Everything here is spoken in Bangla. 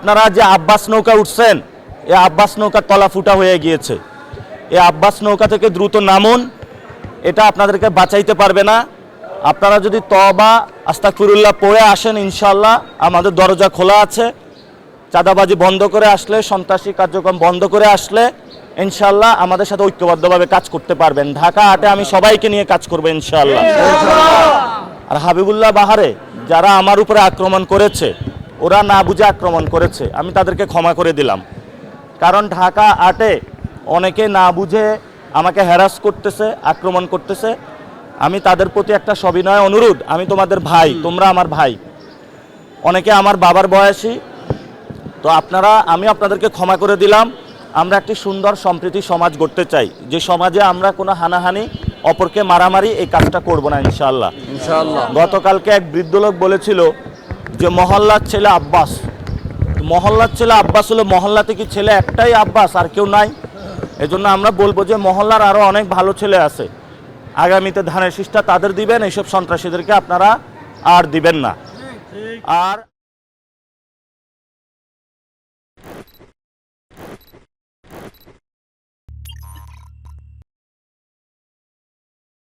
আপনারা যে আব্বাস নৌকা উঠছেন, এই আব্বাস নৌকার তলা ফুটা হয়ে গিয়েছে। এই আব্বাস নৌকা থেকে দ্রুত নামুন, এটা আপনাদেরকে বাঁচাইতে পারবে না। আপনারা যদি তওবা আস্তাগফিরুল্লাহ পড়ে আসেন, ইনশাআল্লাহ আমাদের দরজা খোলা আছে। চাঁদাবাজি বন্ধ করে আসলে, সন্ত্রাসী কার্যক্রম বন্ধ করে আসলে ইনশাআল্লাহ আমাদের সাথে ঐক্যবদ্ধভাবে কাজ করতে পারবেন। ঢাকা হাটে আমি সবাইকে নিয়ে কাজ করবো ইনশাআল্লাহ। আর হাবিবুল্লাহ বাহারে যারা আমার উপরে আক্রমণ করেছে, ওরা না বুঝে আক্রমণ করেছে, আমি তাদেরকে ক্ষমা করে দিলাম। কারণ ঢাকা হাটে অনেকে না বুঝে আমাকে হ্যারাস করতেছে, আক্রমণ করতেছে। আমি তাদের প্রতি একটা সবিনয় অনুরোধ, আমি তোমাদের ভাই, তোমরা আমার ভাই, অনেকে আমার বাবার বয়সী, তো আমি আপনাদেরকে ক্ষমা করে দিলাম। আমরা একটি সুন্দর সম্প্রীতি সমাজ গড়তে চাই, যে সমাজে আমরা কোনো হানাহানি, অপরকে মারামারি এই কাজটা করব না ইনশাআল্লাহ। গতকালকে এক বৃদ্ধ লোক বলেছিল যে মহল্লার ছেলে আব্বাস। মহল্লার ছেলে আব্বাস হলো, মহল্লাতে কি ছেলে একটাই আব্বাস, আর কেউ নাই? এজন্য আমরা বলবো যে মহল্লার আরও অনেক ভালো ছেলে আছে, আগামীতে ধানের শীষটা তাদের দিবেন, এইসব সন্ত্রাসীদেরকে আপনারা আর দিবেন না। আর